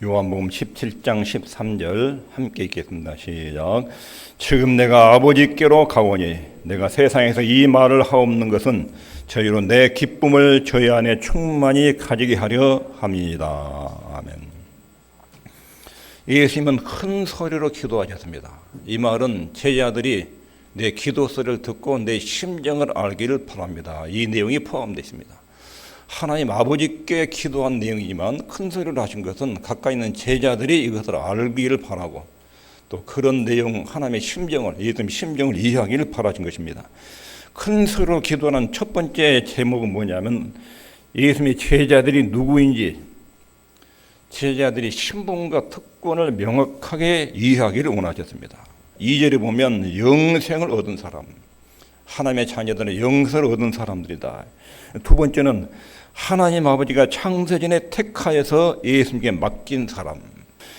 요한복음 17장 13절 함께 읽겠습니다. 시작. 지금 내가 아버지께로 가오니 내가 세상에서 이 말을 하옵는 것은 저희로 내 기쁨을 저희 안에 충만히 가지게 하려 함이니이다. 아멘. 예수님은 큰 소리로 기도하셨습니다. 이 말은 제자들이 내 기도 소리를 듣고 내 심정을 알기를 바랍니다. 이 내용이 포함되어 있습니다. 하나님 아버지께 기도한 내용이지만 큰 소리를 하신 것은 가까이 있는 제자들이 이것을 알기를 바라고 또 그런 내용 하나님의 심정을 예수님의 심정을 이해하기를 바라신 것입니다. 큰 소리로 기도하는 첫 번째 제목은 뭐냐면 예수님의 제자들이 누구인지 제자들이 신분과 특권을 명확하게 이해하기를 원하셨습니다. 2절에 보면 영생을 얻은 사람, 하나님의 자녀들은 영생을 얻은 사람들이다. 두 번째는 하나님 아버지가 창세전에 택하여서 예수님께 맡긴 사람.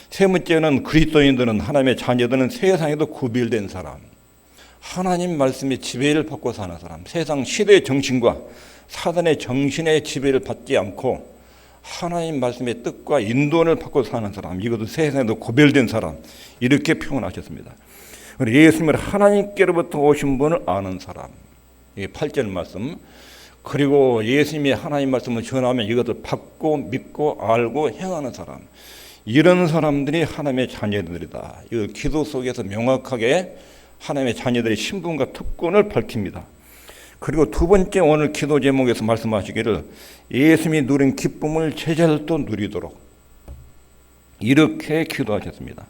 세 번째는 그리스도인들은 하나님의 자녀들은 세상에도 구별된 사람. 하나님 말씀의 지배를 받고 사는 사람. 세상 시대의 정신과 사단의 정신의 지배를 받지 않고 하나님 말씀의 뜻과 인도를 받고 사는 사람. 이것도 세상에도 구별된 사람. 이렇게 표현하셨습니다. 예수님을 하나님께로부터 오신 분을 아는 사람. 이게 8절 말씀. 그리고 예수님이 하나님 말씀을 전하면 이것을 받고 믿고 알고 행하는 사람. 이런 사람들이 하나님의 자녀들이다. 이 기도 속에서 명확하게 하나님의 자녀들의 신분과 특권을 밝힙니다. 그리고 두 번째 오늘 기도 제목에서 말씀하시기를 예수님이 누린 기쁨을 제자들도 누리도록 이렇게 기도하셨습니다.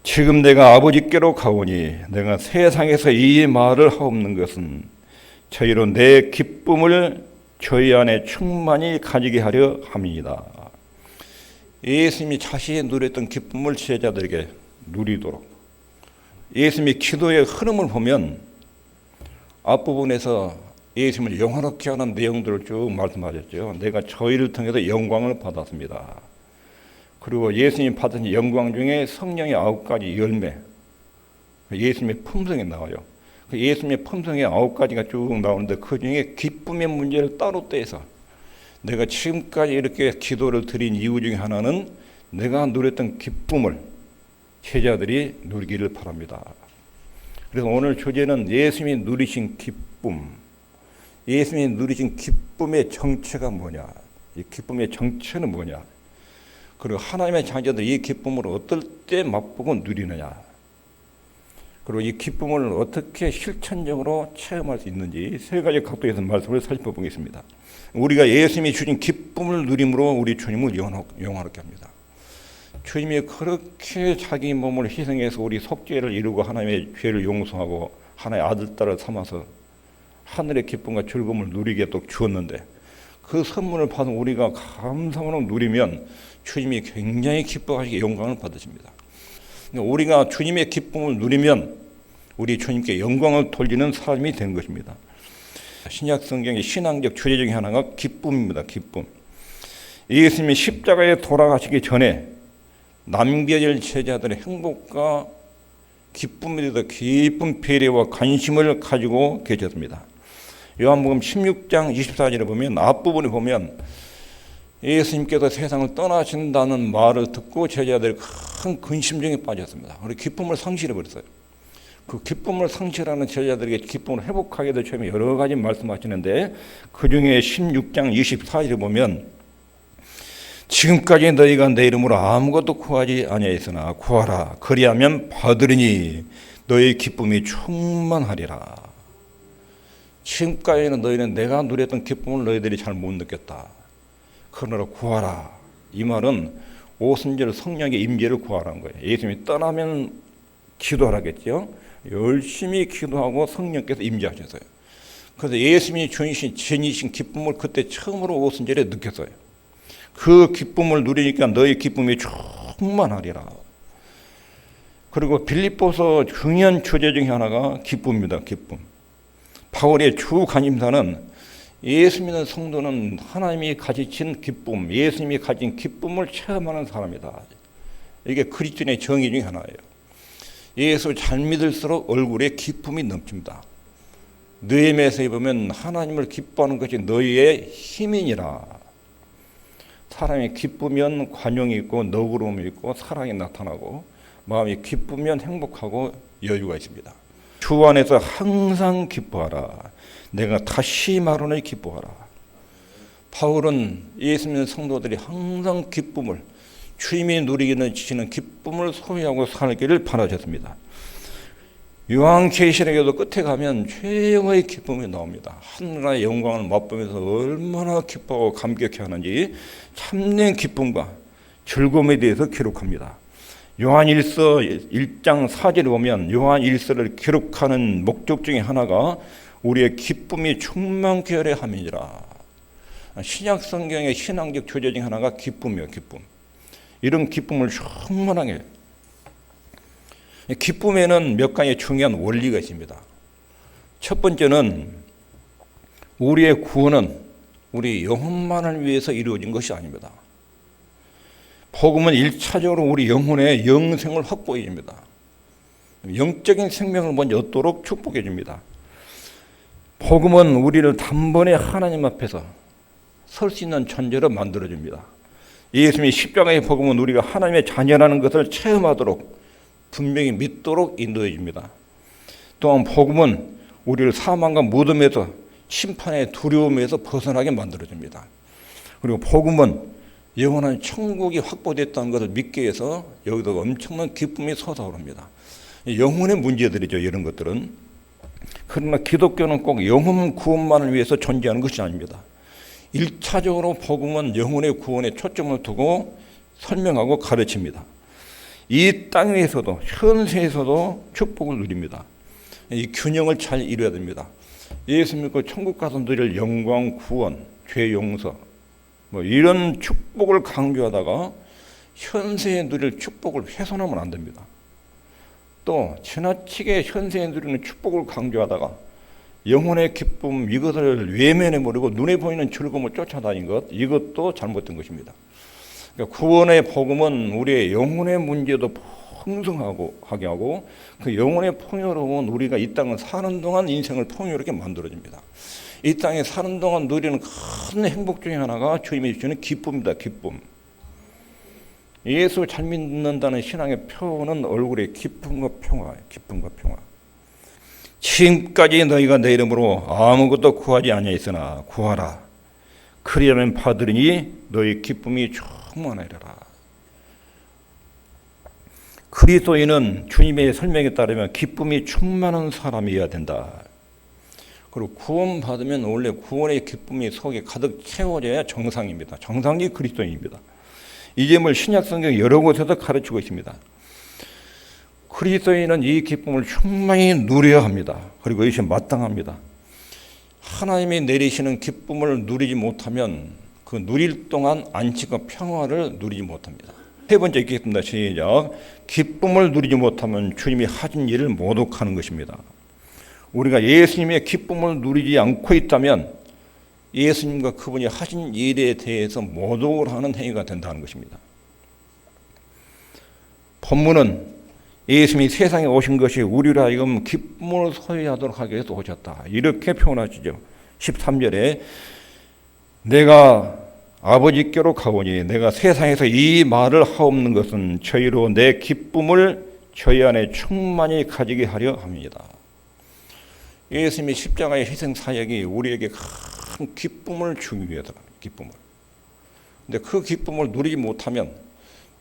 지금 내가 아버지께로 가오니 내가 세상에서 이 말을 하옵는 것은 저희로 내 기쁨을 저희 안에 충만히 가지게 하려 함이니이다. 예수님이 자신이 누렸던 기쁨을 제자들에게 누리도록 예수님이 기도의 흐름을 보면 앞부분에서 예수님을 영화롭게 하는 내용들을 쭉 말씀하셨죠. 내가 저희를 통해서 영광을 받았습니다. 그리고 예수님이 받은 영광 중에 성령의 9가지 열매 예수님의 품성에 나와요. 예수님의 품성의 9가지가 쭉 나오는데 그 중에 기쁨의 문제를 따로 떼서 내가 지금까지 이렇게 기도를 드린 이유 중에 하나는 내가 누렸던 기쁨을 제자들이 누리기를 바랍니다. 그래서 오늘 주제는 예수님이 누리신 기쁨, 예수님이 누리신 기쁨의 정체가 뭐냐, 이 기쁨의 정체는 뭐냐, 그리고 하나님의 자녀들이 이 기쁨을 어떨 때 맛보고 누리느냐, 그리고 이 기쁨을 어떻게 실천적으로 체험할 수 있는지 세 가지 각도에서 말씀을 살펴보겠습니다. 우리가 예수님이 주신 기쁨을 누림으로 우리 주님을 영화롭게 합니다. 주님이 그렇게 자기 몸을 희생해서 우리 속죄를 이루고 하나님의 죄를 용서하고 하나님의 아들, 딸을 삼아서 하늘의 기쁨과 즐거움을 누리게 또 주었는데 그 선물을 받은 우리가 감사함으로 누리면 주님이 굉장히 기뻐하시게 영광을 받으십니다. 우리가 주님의 기쁨을 누리면 우리 주님께 영광을 돌리는 사람이 되는 것입니다. 신약 성경의 신앙적 주제 중에 하나가 기쁨입니다. 기쁨. 예수님이 십자가에 돌아가시기 전에 남겨질 제자들의 행복과 기쁨에 대해서 깊은 배려와 관심을 가지고 계셨습니다. 요한복음 16장 24절에 보면 앞부분에 보면 예수님께서 세상을 떠나신다는 말을 듣고 제자들이 큰 근심정에 빠졌습니다. 그리고 기쁨을 상실해버렸어요. 그 기쁨을 상실하는 제자들에게 기쁨을 회복하게 될 처음에 여러 가지 말씀하시는데 그 중에 16장 24절에 보면 지금까지 너희가 내 이름으로 아무것도 구하지 아니하였으나 구하라 그리하면 받으리니 너희 기쁨이 충만하리라. 지금까지는 너희는 내가 누렸던 기쁨을 너희들이 잘 못 느꼈다. 그러나 구하라. 이 말은 오순절 성령의 임재를 구하라는 거예요. 예수님이 떠나면 기도하라겠죠. 열심히 기도하고 성령께서 임재하셨어요. 그래서 예수님이 주신 지니신 기쁨을 그때 처음으로 오순절에 느꼈어요. 그 기쁨을 누리니까 너희 기쁨이 충만하리라. 그리고 빌립보서 중요한 주제 중에 하나가 기쁨입니다. 기쁨. 바울의 주 관심사는 예수 믿는 성도는 하나님이 가지신 기쁨, 예수님이 가진 기쁨을 체험하는 사람이다. 이게 그리스도인의 정의 중에 하나예요. 예수 잘 믿을수록 얼굴에 기쁨이 넘칩니다. 느헤미야서에 보면 하나님을 기뻐하는 것이 너희의 힘이니라. 사람이 기쁘면 관용이 있고 너그러움이 있고 사랑이 나타나고 마음이 기쁘면 행복하고 여유가 있습니다. 주 안에서 항상 기뻐하라. 내가 다시 말하노니 기뻐하라. 바울은 예수 믿는 성도들이 항상 기쁨을, 주님이 누리기는 지시는 기쁨을 소유하고 살기를 바라셨습니다. 요한계시록에도 끝에 가면 최고의 기쁨이 나옵니다. 하늘의 영광을 맛보면서 얼마나 기뻐하고 감격해 하는지 참된 기쁨과 즐거움에 대해서 기록합니다. 요한일서 1장 4절에 보면 요한일서를 기록하는 목적 중에 하나가 우리의 기쁨이 충만케 하려 함이니라. 신약 성경의 신앙적 주제 중 하나가 기쁨이에요. 기쁨. 이런 기쁨을 충만하게. 기쁨에는 몇 가지 중요한 원리가 있습니다. 첫 번째는 우리의 구원은 우리 영혼만을 위해서 이루어진 것이 아닙니다. 복음은 1차적으로 우리 영혼의 영생을 확보해 줍니다. 영적인 생명을 먼저 얻도록 축복해 줍니다. 복음은 우리를 단번에 하나님 앞에서 설 수 있는 존재로 만들어 줍니다. 예수님의 십자가의 복음은 우리가 하나님의 자녀라는 것을 체험하도록 분명히 믿도록 인도해 줍니다. 또한 복음은 우리를 사망과 무덤에서 심판의 두려움에서 벗어나게 만들어 줍니다. 그리고 복음은 영원한 천국이 확보됐다는 것을 믿게 해서 여기도 엄청난 기쁨이 솟아오릅니다. 영혼의 문제들이죠. 이런 것들은. 그러나 기독교는 꼭 영혼 구원만을 위해서 존재하는 것이 아닙니다. 1차적으로 복음은 영혼의 구원에 초점을 두고 설명하고 가르칩니다. 이 땅에서도 현세에서도 축복을 누립니다. 이 균형을 잘 이루어야 됩니다. 예수 믿고 천국 가서 누릴 영광, 구원, 죄 용서 이런 축복을 강조하다가 현세에 누릴 축복을 훼손하면 안 됩니다. 또 지나치게 현세에 누리는 축복을 강조하다가 영혼의 기쁨 이것을 외면해버리고 눈에 보이는 즐거움을 쫓아다닌 것 이것도 잘못된 것입니다. 그러니까 구원의 복음은 우리의 영혼의 문제도 풍성하게 하고 그 영혼의 풍요로움은 우리가 이 땅을 사는 동안 인생을 풍요롭게 만들어줍니다. 이 땅에 사는 동안 누리는 큰 행복 중에 하나가 주님이 주시는 기쁨입니다. 기쁨. 예수 잘 믿는다는 신앙의 표현은 얼굴에 기쁨과 평화예요. 기쁨과 평화. 지금까지 너희가 내 이름으로 아무것도 구하지 아니하였으나 구하라. 그리하면 받으리니 너희 기쁨이 충만하리라. 그리스도인은 주님의 설명에 따르면 기쁨이 충만한 사람이어야 된다. 그리고 구원받으면 원래 구원의 기쁨이 속에 가득 채워져야 정상입니다. 정상이 그리스도인입니다. 이 점을 신약성경 여러 곳에서 가르치고 있습니다. 그리스도인은 이 기쁨을 충만히 누려야 합니다. 그리고 이것이 마땅합니다. 하나님이 내리시는 기쁨을 누리지 못하면 그 누릴 동안 안식과 평화를 누리지 못합니다. 세 번째 읽겠습니다. 시작. 기쁨을 누리지 못하면 주님이 하신 일을 모독하는 것입니다. 우리가 예수님의 기쁨을 누리지 않고 있다면 예수님과 그분이 하신 일에 대해서 모독을 하는 행위가 된다는 것입니다. 본문은 예수님이 세상에 오신 것이 우리로 하여금 기쁨을 소유하도록 하기 위해서 오셨다. 이렇게 표현하시죠. 13절에 내가 아버지께로 가오니 내가 세상에서 이 말을 하옵는 것은 저희로 내 기쁨을 저희 안에 충만히 가지게 하려 합니다. 예수님의 십자가의 희생 사역이 우리에게 큰 기쁨을 주기 위해서 기쁨을. 근데 그 기쁨을 누리지 못하면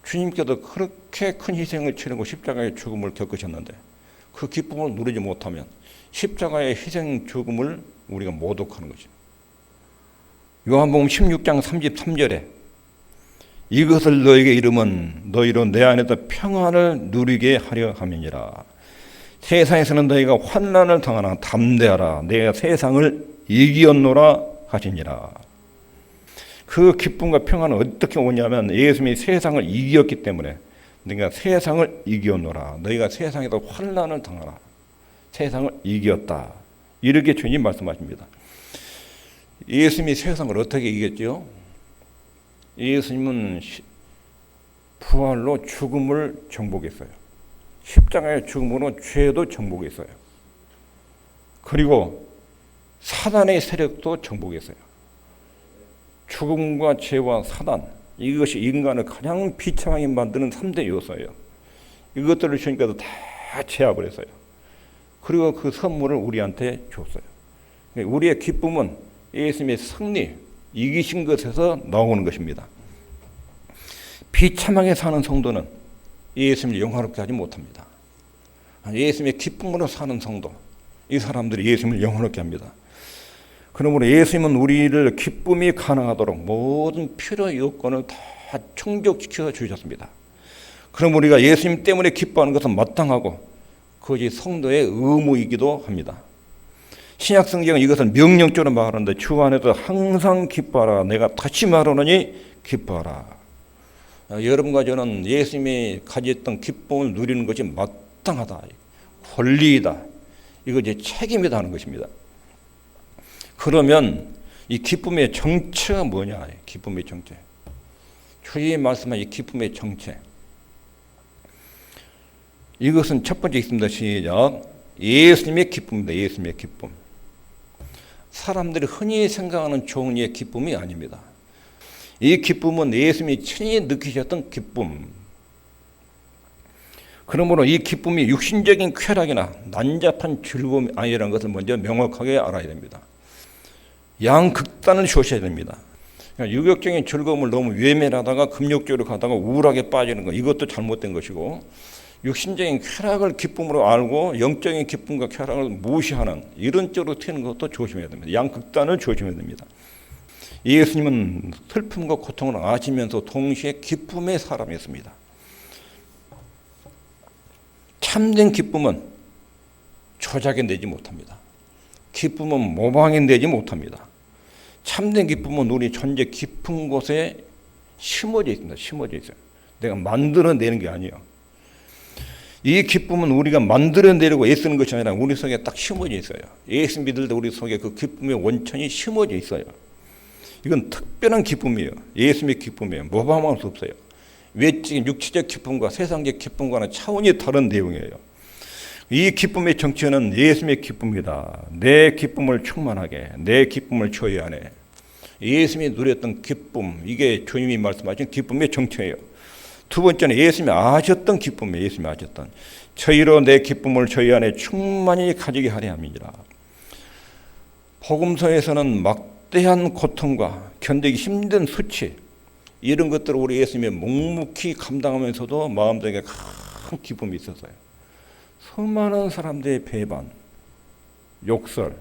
주님께서 그렇게 큰 희생을 치르고 십자가의 죽음을 겪으셨는데 그 기쁨을 누리지 못하면 십자가의 희생 죽음을 우리가 모독하는 것입니다. 요한복음 16장 33절에 이것을 너에게 이름은 너희로 내 안에서 평안을 누리게 하려 함이니라. 세상에서는 너희가 환난을 당하나 담대하라. 내가 세상을 이기었노라 하시니라. 그 기쁨과 평안은 어떻게 오냐면 예수님이 세상을 이기었기 때문에 너희가 세상을 이기었노라. 너희가 세상에서 환난을 당하라. 세상을 이기었다. 이렇게 주님 말씀하십니다. 예수님이 세상을 어떻게 이겼죠? 예수님은 부활로 죽음을 정복했어요. 십자가의 죽음으로 죄도 정복했어요. 그리고 사단의 세력도 정복했어요. 죽음과 죄와 사단, 이것이 인간을 가장 비참하게 만드는 3대 요소예요. 이것들을 주님께서 다 제압을 했어요. 그리고 그 선물을 우리한테 줬어요. 우리의 기쁨은 예수님의 승리, 이기신 것에서 나오는 것입니다. 비참하게 사는 성도는 예수님을 영화롭게 하지 못합니다. 예수님의 기쁨으로 사는 성도, 이 사람들이 예수님을 영화롭게 합니다. 그러므로 예수님은 우리를 기쁨이 가능하도록 모든 필요 요건을 다 충족시켜 주셨습니다. 그럼 우리가 예수님 때문에 기뻐하는 것은 마땅하고 그것이 성도의 의무이기도 합니다. 신약 성경은 이것을 명령적으로 말하는데 주 안에서 항상 기뻐하라. 내가 다시 말하노니 기뻐하라. 여러분과 저는 예수님이 가졌던 기쁨을 누리는 것이 마땅하다. 권리이다. 이것이 책임이다 하는 것입니다. 그러면 이 기쁨의 정체가 뭐냐? 기쁨의 정체. 주님이 말씀한 이 기쁨의 정체. 이것은 첫 번째 있습니다. 시작. 예수님의 기쁨입니다. 예수님의 기쁨. 사람들이 흔히 생각하는 종류의 기쁨이 아닙니다. 이 기쁨은 예수님이 친히 느끼셨던 기쁨. 그러므로 이 기쁨이 육신적인 쾌락이나 난잡한 즐거움이 아니라는 것을 먼저 명확하게 알아야 됩니다. 양극단을 조셔야 됩니다. 그러니까 유격적인 즐거움을 너무 외면하다가 금욕적으로 가다가 우울하게 빠지는 것, 이것도 잘못된 것이고, 육신적인 쾌락을 기쁨으로 알고 영적인 기쁨과 쾌락을 무시하는 이런 쪽으로 튀는 것도 조심해야 됩니다. 양극단을 조심해야 됩니다. 예수님은 슬픔과 고통을 아시면서 동시에 기쁨의 사람이었습니다. 참된 기쁨은 조작해내지 못합니다. 기쁨은 모방해내지 못합니다. 참된 기쁨은 우리 존재 깊은 곳에 심어져 있습니다. 심어져 있어요. 내가 만들어내는 게 아니에요. 이 기쁨은 우리가 만들어내려고 애쓰는 것이 아니라 우리 속에 딱 심어져 있어요. 예수 믿을 때 우리 속에 그 기쁨의 원천이 심어져 있어요. 이건 특별한 기쁨이에요. 예수님의 기쁨이에요. 모방할 수 없어요. 외적인 육체적 기쁨과 세상적 기쁨과는 차원이 다른 내용이에요. 이 기쁨의 정체는 예수님의 기쁨이다. 내 기쁨을 충만하게, 내 기쁨을 조회하네. 예수님이 누렸던 기쁨, 이게 주님이 말씀하신 기쁨의 정체예요. 두 번째는 예수님이 아셨던 기쁨이에요. 예수님이 아셨던. 저희로 내 기쁨을 저희 안에 충만히 가지게 하려 함이니라. 복음서에서는 막대한 고통과 견디기 힘든 수치, 이런 것들을 우리 예수님이 묵묵히 감당하면서도 마음속에 큰 기쁨이 있었어요. 수많은 사람들의 배반, 욕설,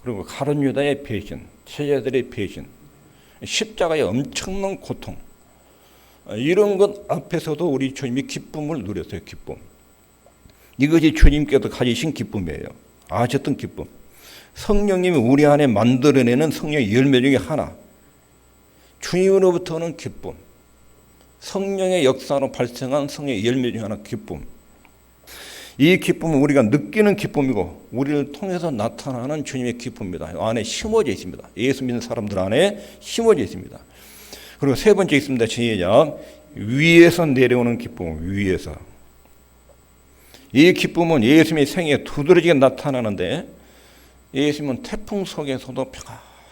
그리고 가룟 유다의 배신, 제자들의 배신, 십자가의 엄청난 고통, 이런 것 앞에서도 우리 주님이 기쁨을 누렸어요. 기쁨. 이것이 주님께서 가지신 기쁨이에요. 아셨던 기쁨. 성령님이 우리 안에 만들어내는 성령의 열매 중에 하나. 주님으로부터는 기쁨. 성령의 역사로 발생한 성령의 열매 중에 하나 기쁨. 이 기쁨은 우리가 느끼는 기쁨이고 우리를 통해서 나타나는 주님의 기쁨입니다. 안에 심어져 있습니다. 예수 믿는 사람들 안에 심어져 있습니다. 그리고 세 번째 있습니다. 시작. 위에서 내려오는 기쁨. 위에서. 이 기쁨은 예수님의 생애에 두드러지게 나타나는데 예수님은 태풍 속에서도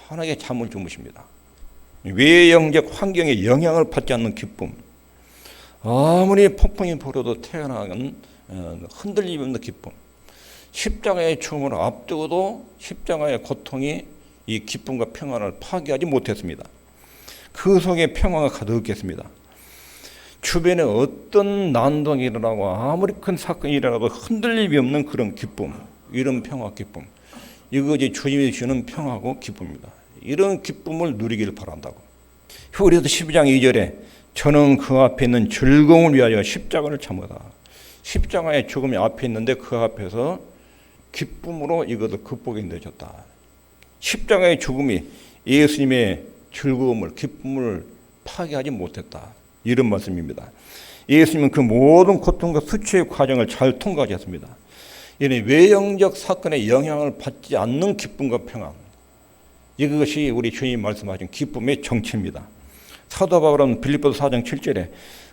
편안하게 잠을 주무십니다. 외형적 환경에 영향을 받지 않는 기쁨. 아무리 폭풍이 불어도 태어나는 흔들림 없는 기쁨. 십자가의 죽음을 앞두고도 십자가의 고통이 이 기쁨과 평안을 파괴하지 못했습니다. 그 속에 평화가 가득했습니다. 주변에 어떤 난동이 일어나고 아무리 큰 사건이 일어나도 흔들림이 없는 그런 기쁨, 이런 평화 기쁨, 이것이 주님이 주는 평화고 기쁨입니다. 이런 기쁨을 누리기를 바란다고. 히브리서 12장 2절에 저는 그 앞에 있는 즐거움을 위하여 십자가를 참으다. 십자가의 죽음이 앞에 있는데 그 앞에서 기쁨으로 이것을 극복해내셨다. 십자가의 죽음이 예수님의 즐거움을, 기쁨을 파괴하지 못했다. 이런 말씀입니다. 예수님은 그 모든 고통과 수치의 과정을 잘 통과하셨습니다. 이는 외형적 사건에 영향을 받지 않는 기쁨과 평안. 이것이 우리 주님이 말씀하신 기쁨의 정체입니다. 사도 바울은 빌립보서 4장 7절에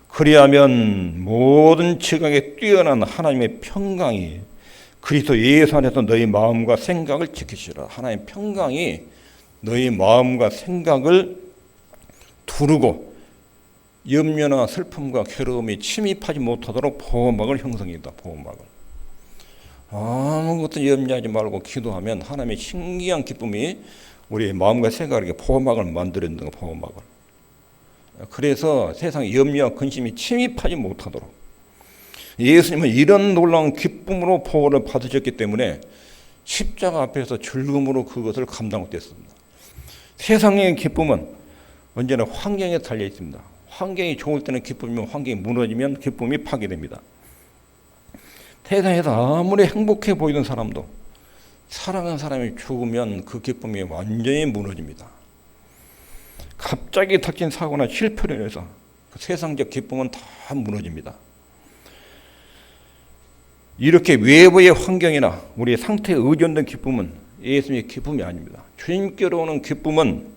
그리하면 모든 지각에 뛰어난 하나님의 평강이 그리스도 예수 안에서 너희 마음과 생각을 지키시라. 하나님의 평강이 너희 마음과 생각을 두르고 염려나 슬픔과 괴로움이 침입하지 못하도록 보호막을 형성합니다. 보호막을. 아무것도 염려하지 말고 기도하면 하나님의 신기한 기쁨이 우리 마음과 생각에게 보호막을 만들어주는 거, 보호막을. 그래서 세상에 염려와 근심이 침입하지 못하도록. 예수님은 이런 놀라운 기쁨으로 보호를 받으셨기 때문에 십자가 앞에서 즐거움으로 그것을 감당했습니다. 세상의 기쁨은 언제나 환경에 달려 있습니다. 환경이 좋을 때는 기쁨이면 환경이 무너지면 기쁨이 파괴됩니다. 세상에서 아무리 행복해 보이던 사람도 사랑하는 사람이 죽으면 그 기쁨이 완전히 무너집니다. 갑자기 닥친 사고나 실패로 인해서 그 세상적 기쁨은 다 무너집니다. 이렇게 외부의 환경이나 우리의 상태에 의존된 기쁨은 예수님의 기쁨이 아닙니다. 주님께로 오는 기쁨은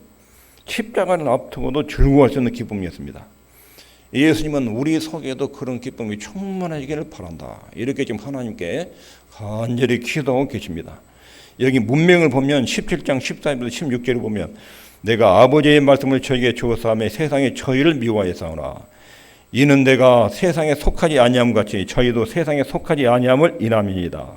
십자가를 앞두고도 즐거워할 수 있는 기쁨이었습니다. 예수님은 우리 속에도 그런 기쁨이 충만하기를 바란다. 이렇게 지금 하나님께 간절히 기도하고 계십니다. 여기 문명을 보면 17장 14절부터 16절을 보면 내가 아버지의 말씀을 저에게 주었사오며 세상에 저희를 미워하였사오나 이는 내가 세상에 속하지 아니함 같이 저희도 세상에 속하지 아니함을 인함이니이다.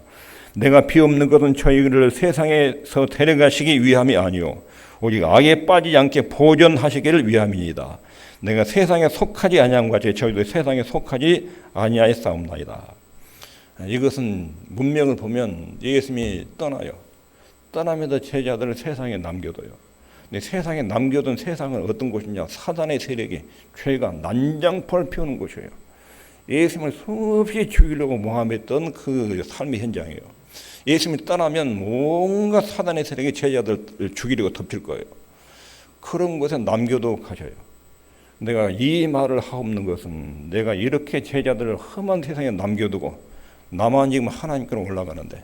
내가 비옵는 것은 저희를 세상에서 데려가시기 위함이 아니요 오직 악에 빠지지 않게 보존하시기를 위함이니이다. 내가 세상에 속하지 아니함 같이 저희도 세상에 속하지 아니하였사옵나이다. 이것은 문명을 보면 예수님이 떠나요. 떠나면서 제자들을 세상에 남겨둬요. 근데 세상에 남겨둔 세상은 어떤 곳이냐? 사단의 세력이 죄가 난장포를 피우는 곳이에요. 예수님을 수없이 죽이려고 모함했던 그 삶의 현장이에요. 예수님이 떠나면 뭔가 사단의 세력이 제자들을 죽이려고 덮칠 거예요. 그런 곳에 남겨두고 가셔요. 내가 이 말을 하옵는 것은 내가 이렇게 제자들을 험한 세상에 남겨두고 나만 지금 하나님께로 올라가는데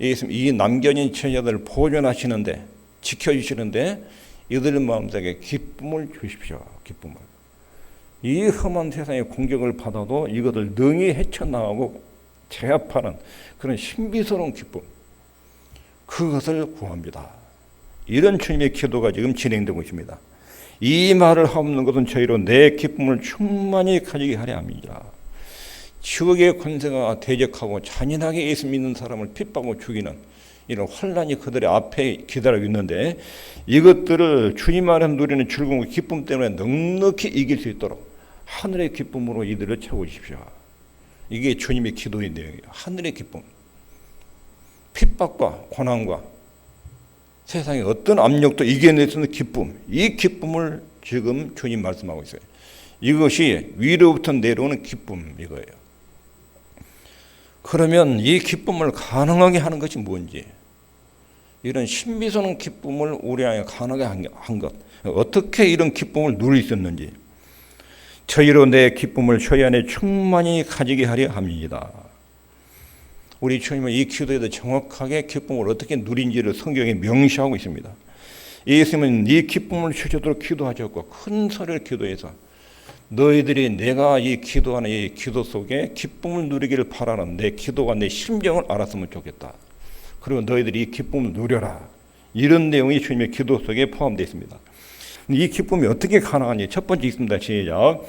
예수님 이 남겨진 제자들을 보존하시는데 지켜주시는데 이들 마음속에 기쁨을 주십시오. 기쁨을. 이 험한 세상의 공격을 받아도 이것을 능히 헤쳐나가고 제압하는 그런 신비스러운 기쁨, 그것을 구합니다. 이런 주님의 기도가 지금 진행되고 있습니다. 이 말을 하옵는 것은 저희로 내 기쁨을 충만히 가지게 하려 함이니라. 지옥의 권세가 대적하고 잔인하게 예수 믿는 사람을 핍박하고 죽이는 이런 환란이 그들의 앞에 기다리고 있는데 이것들을 주님 안에서 누리는 즐거움과 기쁨 때문에 넉넉히 이길 수 있도록 하늘의 기쁨으로 이들을 채워주십시오. 이게 주님의 기도의 내용이에요. 하늘의 기쁨. 핍박과 고난과 세상의 어떤 압력도 이겨낼 수 있는 기쁨. 이 기쁨을 지금 주님 말씀하고 있어요. 이것이 위로부터 내려오는 기쁨 이거예요. 그러면 이 기쁨을 가능하게 하는 것이 뭔지, 이런 신비스러운 기쁨을 우리 안에 가능하게 한 것, 어떻게 이런 기쁨을 누릴 수 있는지, 저희로 내 기쁨을 저희 안에 충만히 가지게 하려 합니다. 우리 주님은 이 기도에도 정확하게 기쁨을 어떻게 누린지를 성경에 명시하고 있습니다. 예수님은 이 기쁨을 주시도록 기도하셨고 큰 소리를 기도해서 너희들이 내가 이 기도하는 이 기도 속에 기쁨을 누리기를 바라는 내 기도가 내 심정을 알았으면 좋겠다. 그리고 너희들이 이 기쁨을 누려라. 이런 내용이 주님의 기도 속에 포함되어 있습니다. 이 기쁨이 어떻게 가능하니? 첫 번째 있습니다. 시작.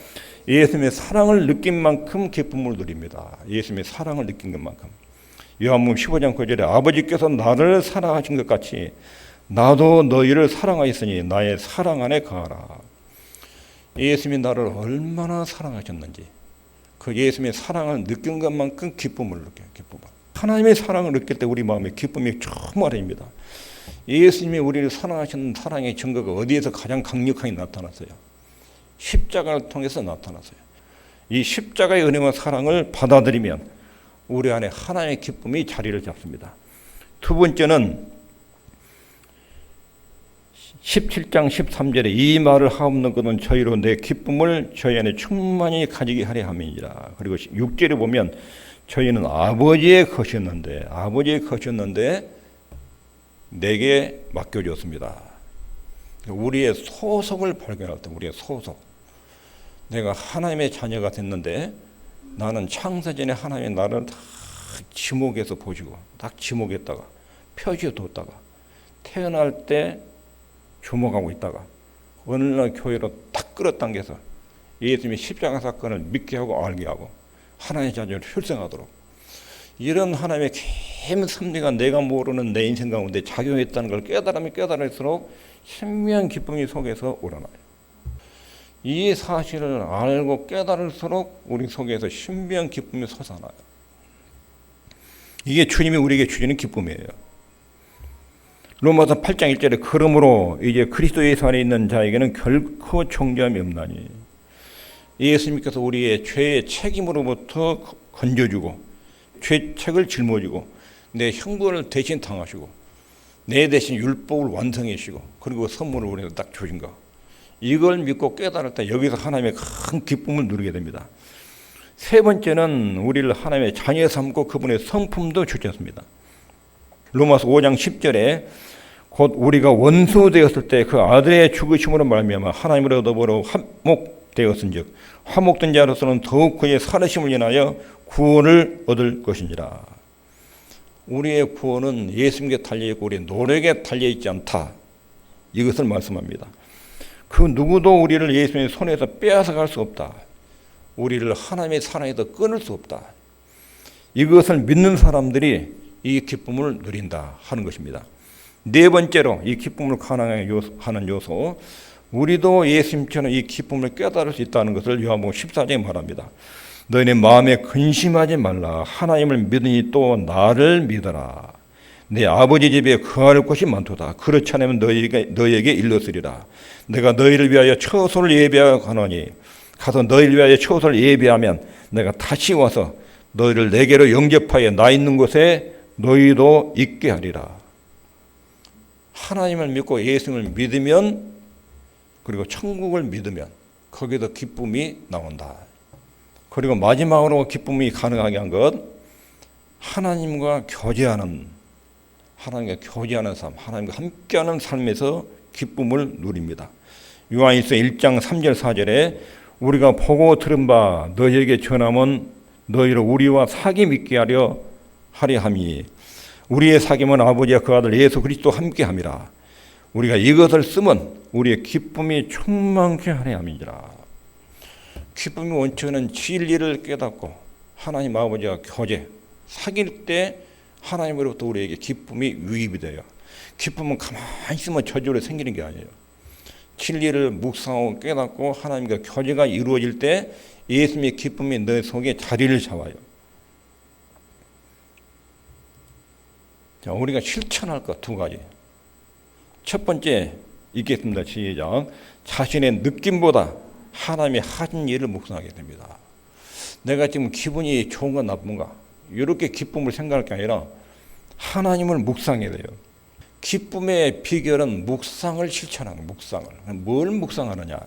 예수님의 사랑을 느낀 만큼 기쁨을 누립니다. 예수님의 사랑을 느낀 것만큼. 요한복음 15장 9절에 아버지께서 나를 사랑하신 것 같이 나도 너희를 사랑하였으니 나의 사랑 안에 거하라. 예수님이 나를 얼마나 사랑하셨는지 그 예수님의 사랑을 느낀 것만큼 기쁨을 느껴요. 기쁨을. 하나님의 사랑을 느낄 때 우리 마음에 기쁨이 충만합니다. 예수님이 우리를 사랑하시는 사랑의 증거가 어디에서 가장 강력하게 나타났어요? 십자가를 통해서 나타났어요. 이 십자가의 은혜와 사랑을 받아들이면 우리 안에 하나의 기쁨이 자리를 잡습니다. 두 번째는 17장 13절에 이 말을 하옵는 것은 저희로 내 기쁨을 저희 안에 충만히 가지게 하려 함이니라. 그리고 6절에 보면 저희는 아버지의 것이었는데 내게 맡겨줬습니다. 우리의 소속을 발견할 때 우리의 소속. 내가 하나님의 자녀가 됐는데 나는 창세전에 하나님이 나를 다 지목해서 보시고 딱 지목했다가 표시해 뒀다가 태어날 때 주목하고 있다가 어느 날 교회로 딱 끌어당겨서 예수님의 십자가 사건을 믿게 하고 알게 하고 하나님의 자녀를 출생하도록, 이런 하나님의 깊은 섭리가 내가 모르는 내 인생 가운데 작용했다는 걸 깨달으면 깨달을수록 신비한 기쁨이 속에서 우러나요. 이 사실을 알고 깨달을수록 우리 속에서 신비한 기쁨이 솟아나요. 이게 주님이 우리에게 주시는 기쁨이에요. 로마서 8장 1절에 그러므로 이제 그리스도 예수 안에 있는 자에게는 결코 정죄함이 없나니, 예수님께서 우리의 죄의 책임으로부터 건져주고 죄책을 짊어지고 내 형벌을 대신 당하시고 내 대신 율법을 완성해 주시고 그리고 선물을 우리한테 딱 주신 거, 이걸 믿고 깨달을 때 여기서 하나님의 큰 기쁨을 누리게 됩니다. 세 번째는 우리를 하나님의 자녀 삼고 그분의 성품도 주셨습니다. 로마서 5장 10절에 곧 우리가 원수 되었을 때 그 아들의 죽으심으로 말미암아 하나님으로 더불어 화목되었은즉 화목된 자로서는 더욱 그의 살으심을 인하여 구원을 얻을 것이니라. 우리의 구원은 예수님께 달려있고 우리의 노력에 달려있지 않다, 이것을 말씀합니다. 그 누구도 우리를 예수님의 손에서 빼앗아갈 수 없다. 우리를 하나님의 사랑에서 끊을 수 없다. 이것을 믿는 사람들이 이 기쁨을 누린다 하는 것입니다. 네 번째로 이 기쁨을 가능하게 하는 요소, 우리도 예수님처럼 이 기쁨을 깨달을 수 있다는 것을 요한복음 14장에 말합니다. 너희는 마음에 근심하지 말라. 하나님을 믿으니 또 나를 믿어라. 내 아버지 집에 거할 곳이 많도다. 그렇지 않으면 너희에게 일렀으리라. 내가 너희를 위하여 처소를 예비하여 가노니 가서 너희를 위하여 처소를 예비하면 내가 다시 와서 너희를 내게로 영접하여 나 있는 곳에 너희도 있게 하리라. 하나님을 믿고 예수님을 믿으면, 그리고 천국을 믿으면 거기서 기쁨이 나온다. 그리고 마지막으로 기쁨이 가능하게 한 것, 하나님과 교제하는 삶, 하나님과 함께하는 삶에서 기쁨을 누립니다. 요한일서 1장 3절 4절에 우리가 보고 들은 바 너희에게 전함은 너희를 우리와 사귐 있게 하려 함이, 우리의 사귐은 아버지와 그 아들 예수 그리스도 함께 함이라. 우리가 이것을 쓰면 우리의 기쁨이 충만케 하려 함이니라. 기쁨의 원천은 진리를 깨닫고 하나님 아버지와 교제, 사귈 때 하나님으로부터 우리에게 기쁨이 유입이 돼요. 기쁨은 가만히 있으면 저절로 생기는 게 아니에요. 진리를 묵상하고 깨닫고 하나님과 교제가 이루어질 때 예수님의 기쁨이 내 속에 자리를 잡아요. 자, 우리가 실천할 것 두 가지. 첫 번째 읽겠습니다. 시작. 자신의 느낌보다 하나님이 하신 일을 묵상하게 됩니다. 내가 지금 기분이 좋은가 나쁜가 이렇게 기쁨을 생각할 게 아니라 하나님을 묵상해야 돼요. 기쁨의 비결은 묵상을 실천하는 거예요. 묵상을. 뭘 묵상하느냐.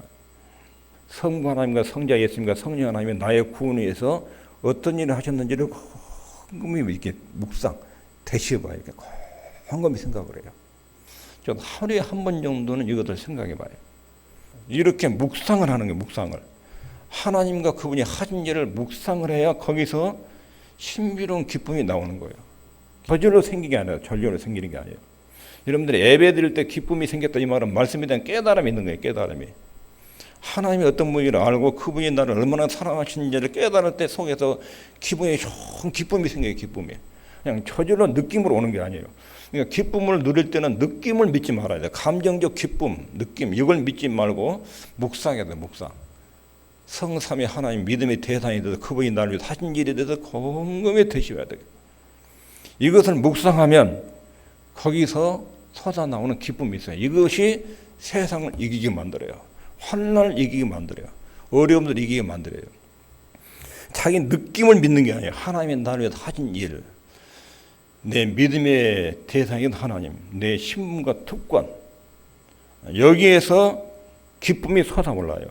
성부 하나님과 성자 예수님과 성령 하나님이 나의 구원을 위해서 어떤 일을 하셨는지를 곰곰이 이렇게 묵상, 되씹어봐요. 이렇게 곰곰이 생각을 해요. 좀 하루에 한 번 정도는 이것을 생각해봐요. 이렇게 묵상을 하는 거예요. 묵상을. 하나님과 그분이 하신 일을 묵상을 해야 거기서 신비로운 기쁨이 나오는 거예요. 저절로 생기는 게 아니라 전력으로 생기는 게 아니에요. 여러분들이 예배 드릴 때 기쁨이 생겼다 이 말은 말씀에 대한 깨달음이 있는 거예요. 깨달음이. 하나님이 어떤 분인지를 알고 그분이 나를 얼마나 사랑하시는지를 깨달을 때 속에서 기분이 좋은 기쁨이 생겨요. 기쁨이. 그냥 저절로 느낌으로 오는 게 아니에요. 그러니까 기쁨을 누릴 때는 느낌을 믿지 말아야 돼요. 감정적 기쁨, 느낌 이걸 믿지 말고 묵상해야 돼요. 묵상. 성삼위 하나님 믿음의 대상이 돼서 그분이 나를 위해 하신 일에 대해서 곰곰이 되셔야 돼요. 이것을 묵상하면 거기서 솟아나오는 기쁨이 있어요. 이것이 세상을 이기게 만들어요. 환난을 이기게 만들어요. 어려움을 이기게 만들어요. 자기 느낌을 믿는 게 아니에요. 하나님이 나를 위해 하신 일. 내 믿음의 대상인 하나님, 내 신분과 특권, 여기에서 기쁨이 솟아올라요.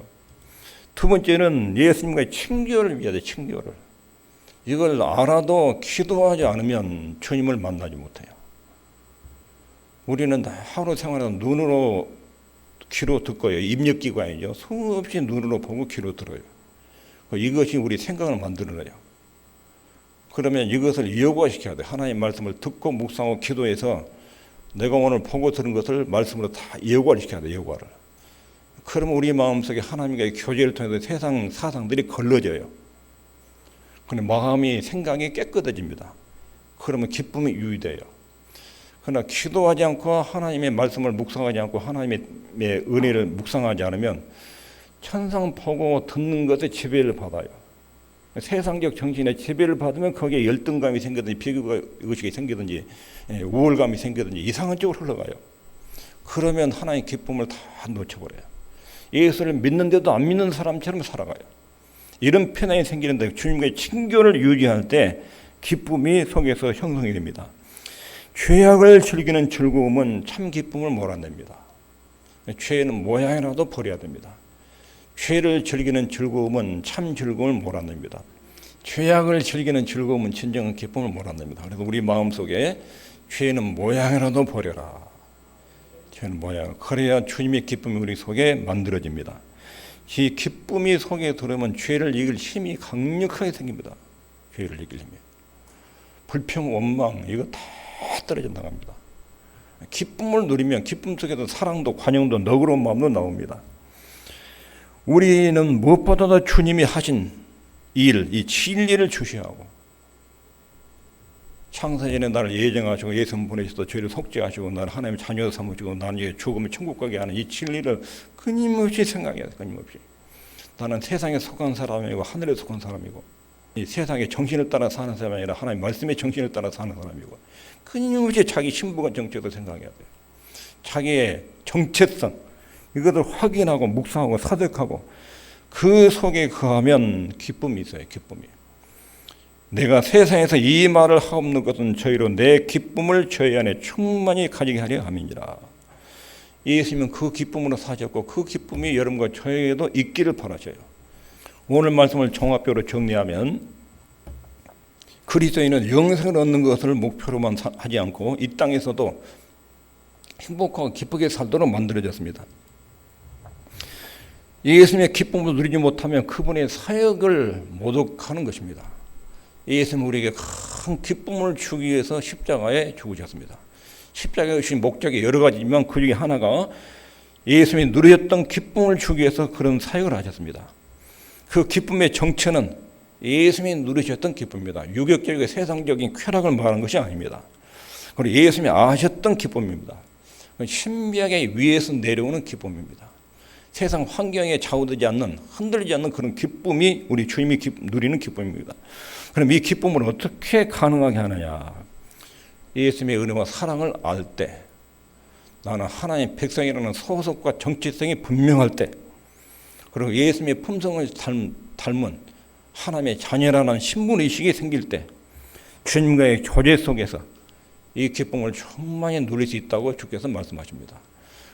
두 번째는 예수님과의 친교를 위하여 친교를. 이걸 알아도 기도하지 않으면 주님을 만나지 못해요. 우리는 하루 생활에서 눈으로 귀로 듣고요. 입력기관이죠. 수없이 눈으로 보고 귀로 들어요. 이것이 우리 생각을 만들어내요. 그러면 이것을 여과시켜야 돼. 하나님 말씀을 듣고 묵상하고 기도해서 내가 오늘 보고 들은 것을 말씀으로 다 여과를 시켜야 돼. 여과를. 그러면 우리 마음속에 하나님과의 교제를 통해서 세상 사상들이 걸러져요. 그런데 마음이 생각이 깨끗해집니다. 그러면 기쁨이 유의돼요. 그러나 기도하지 않고 하나님의 말씀을 묵상하지 않고 하나님의 은혜를 묵상하지 않으면 천상 보고 듣는 것에 지배를 받아요. 세상적 정신에 지배를 받으면 거기에 열등감이 생기든지 비교의식이 생기든지 우월감이 생기든지 이상한 쪽으로 흘러가요. 그러면 하나님의 기쁨을 다 놓쳐버려요. 예수를 믿는데도 안 믿는 사람처럼 살아가요. 이런 편향이 생기는데 주님과의 친교를 유지할 때 기쁨이 속에서 형성이 됩니다. 죄악을 즐기는 즐거움은 참 기쁨을 몰아냅니다. 죄는 모양이라도 버려야 됩니다. 죄를 즐기는 즐거움은 참 즐거움을 몰아냅니다. 죄악을 즐기는 즐거움은 진정한 기쁨을 몰아냅니다. 그래서 우리 마음속에 죄는 모양이라도 버려라. 죄는 모양. 그래야 주님의 기쁨이 우리 속에 만들어집니다. 이 기쁨이 속에 들어오면 죄를 이길 힘이 강력하게 생깁니다. 죄를 이길 힘이. 불평, 원망 이거 다 떨어져 나갑니다. 기쁨을 누리면 기쁨 속에서 사랑도 관용도 너그러운 마음도 나옵니다. 우리는 무엇보다도 주님이 하신 일, 이 진리를 주시하고 창세전에 나를 예정하시고 예수님 보내셔서 죄를 속죄하시고 나를 하나님의 자녀 삼으시고 나는 이제 죽으면 천국 가게 하는 이 진리를 끊임없이 생각해야 돼. 끊임없이. 나는 세상에 속한 사람이고 하늘에 속한 사람이고 이 세상의 정신을 따라 사는 사람이 아니라 하나님의 말씀의 정신을 따라 사는 사람이고 끊임없이 자기 신분과 정체도 생각해야 돼요. 자기의 정체성 이것을 확인하고 묵상하고 사득하고 그 속에 거하면 기쁨이 있어요. 기쁨이. 내가 세상에서 이 말을 하옵는 것은 저희로 내 기쁨을 저희 안에 충만히 가지게 하려 함이니라. 예수님은 그 기쁨으로 사셨고 그 기쁨이 여러분과 저에게도 있기를 바라셔요. 오늘 말씀을 종합적으로 정리하면 그리스도인은 영생을 얻는 것을 목표로만 하지 않고 이 땅에서도 행복하고 기쁘게 살도록 만들어졌습니다. 예수님의 기쁨을 누리지 못하면 그분의 사역을 모독하는 것입니다. 예수님은 우리에게 큰 기쁨을 주기 위해서 십자가에 죽으셨습니다. 십자가에 주신 목적이 여러 가지지만 그 중에 하나가 예수님이 누렸던 기쁨을 주기 위해서 그런 사역을 하셨습니다. 그 기쁨의 정체는 예수님이 누리셨던 기쁨입니다. 유격적이고 세상적인 쾌락을 말하는 것이 아닙니다. 그리고 예수님이 아셨던 기쁨입니다. 신비하게 위에서 내려오는 기쁨입니다. 세상 환경에 좌우되지 않는 흔들리지 않는 그런 기쁨이 우리 주님이 누리는 기쁨입니다. 그럼 이 기쁨을 어떻게 가능하게 하느냐? 예수님의 은혜와 사랑을 알 때, 나는 하나님의 백성이라는 소속과 정체성이 분명할 때, 그리고 예수님의 품성을 닮은 하나님의 자녀라는 신분의식이 생길 때 주님과의 교제 속에서 이 기쁨을 충만히 누릴 수 있다고 주께서 말씀하십니다.